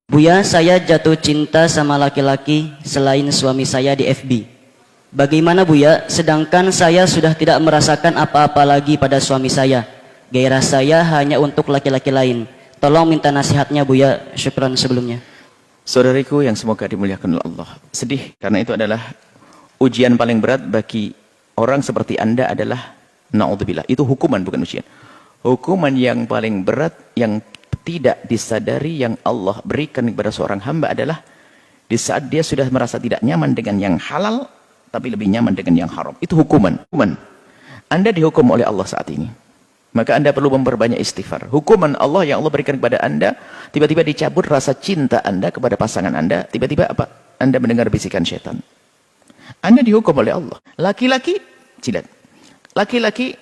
Buya, saya jatuh cinta sama laki-laki selain suami saya di FB. Bagaimana Buya, sedangkan saya sudah tidak merasakan apa-apa lagi pada suami saya. Gairah saya hanya untuk laki-laki lain. Tolong minta nasihatnya Buya, syukran sebelumnya. Saudariku yang semoga dimuliakan oleh Allah. Sedih karena itu adalah ujian paling berat bagi orang seperti Anda adalah na'udzubillah. Itu hukuman bukan ujian. Hukuman yang paling berat yang tidak disadari yang Allah berikan kepada seorang hamba adalah di saat dia sudah merasa tidak nyaman dengan yang halal tapi lebih nyaman dengan yang haram. Itu hukuman. Anda dihukum oleh Allah saat ini. Maka Anda perlu memperbanyak istighfar. Hukuman Allah yang Allah berikan kepada Anda, tiba-tiba dicabut rasa cinta Anda kepada pasangan Anda, tiba-tiba apa? Anda mendengar bisikan syaitan. Anda dihukum oleh Allah. Laki-laki, cilat. Laki-laki,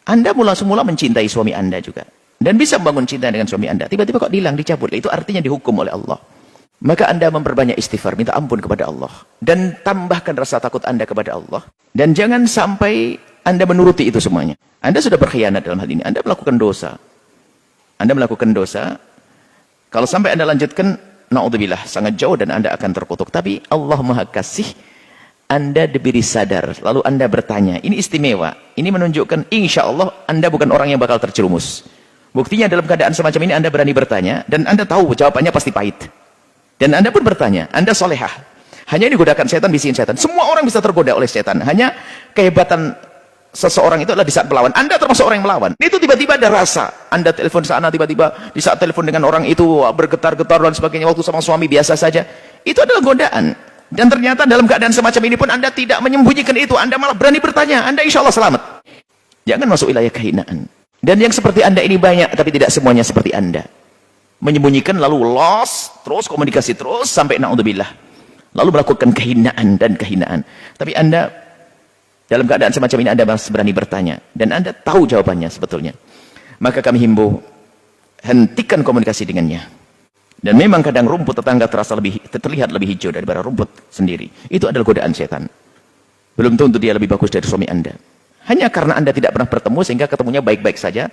Anda semula mencintai suami Anda juga. Dan bisa membangun cinta dengan suami Anda. Tiba-tiba kok hilang, dicabut. Itu artinya dihukum oleh Allah. Maka Anda memperbanyak istighfar, minta ampun kepada Allah. Dan tambahkan rasa takut Anda kepada Allah. Dan jangan sampai Anda menuruti itu semuanya. Anda sudah berkhianat dalam hal ini. Anda melakukan dosa. Anda melakukan dosa. Kalau sampai Anda lanjutkan, na'udzubillah, sangat jauh dan Anda akan terkutuk. Tapi Allah Maha Kasih, Anda diberi sadar. Lalu Anda bertanya. Ini istimewa. Ini menunjukkan insya Allah Anda bukan orang yang bakal terjerumus. Buktinya dalam keadaan semacam ini Anda berani bertanya. Dan Anda tahu jawabannya pasti pahit. Dan Anda pun bertanya. Anda solehah. Hanya digodakan setan, bisikin setan. Semua orang bisa tergoda oleh setan. Hanya kehebatan seseorang itu adalah di saat melawan. Anda termasuk orang yang melawan. Itu tiba-tiba ada rasa. Anda telepon sana, tiba-tiba di saat telepon dengan orang itu bergetar-getar dan sebagainya. Waktu sama suami biasa saja. Itu adalah godaan. Dan ternyata dalam keadaan semacam ini pun Anda tidak menyembunyikan itu. Anda malah berani bertanya. Anda insya Allah selamat. Jangan masuk wilayah kehinaan. Dan yang seperti Anda ini banyak, tapi tidak semuanya seperti Anda. Menyembunyikan lalu lost, terus komunikasi terus, sampai na'udzubillah. Lalu melakukan kehinaan dan kehinaan. Tapi Anda, dalam keadaan semacam ini Anda masih berani bertanya. Dan Anda tahu jawabannya sebetulnya. Maka kami himbau, hentikan komunikasi dengannya. Dan memang kadang rumput tetangga terlihat lebih hijau daripada rumput sendiri. Itu adalah godaan setan. Belum tentu dia lebih bagus dari suami Anda. Hanya karena Anda tidak pernah bertemu sehingga ketemunya baik-baik saja.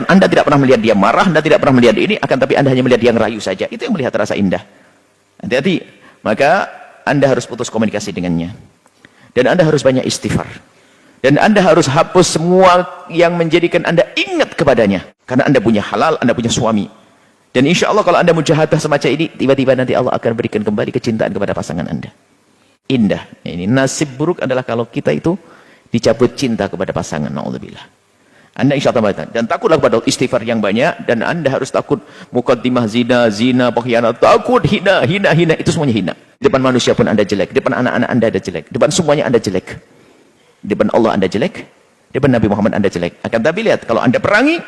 Anda tidak pernah melihat dia marah, Anda tidak pernah melihat ini, akan tapi Anda hanya melihat dia ngerayu saja. Itu yang melihat rasa indah. Hati-hati. Maka Anda harus putus komunikasi dengannya. Dan Anda harus banyak istighfar. Dan Anda harus hapus semua yang menjadikan Anda ingat kepadanya. Karena Anda punya halal, Anda punya suami. Dan insya Allah kalau Anda mujahadah semacam ini, tiba-tiba nanti Allah akan berikan kembali kecintaan kepada pasangan Anda. Indah. Ini nasib buruk adalah kalau kita itu dicabut cinta kepada pasangan, na'udzubillah. Anda insya Allah dan takutlah kepada istighfar yang banyak. Dan Anda harus takut mukaddimah zina, pengkhianat, takut hina, itu semuanya hina. Di depan manusia pun Anda jelek, di depan anak-anak Anda jelek, di depan semuanya Anda jelek, di depan Allah Anda jelek, di depan Nabi Muhammad Anda jelek. Akan tapi lihat, kalau Anda perangi,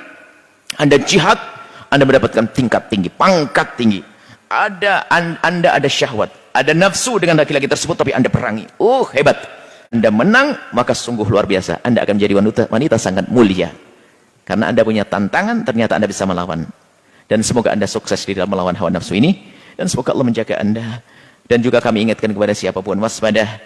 Anda jihad, Anda mendapatkan tingkat tinggi, pangkat tinggi. Anda ada syahwat, ada nafsu dengan laki-laki tersebut, tapi Anda perangi. Hebat. Anda menang, maka sungguh luar biasa. Anda akan menjadi wanita sangat mulia. Karena Anda punya tantangan, ternyata Anda bisa melawan. Dan semoga Anda sukses di dalam melawan hawa nafsu ini. Dan semoga Allah menjaga Anda. Dan juga kami ingatkan kepada siapapun, waspadah.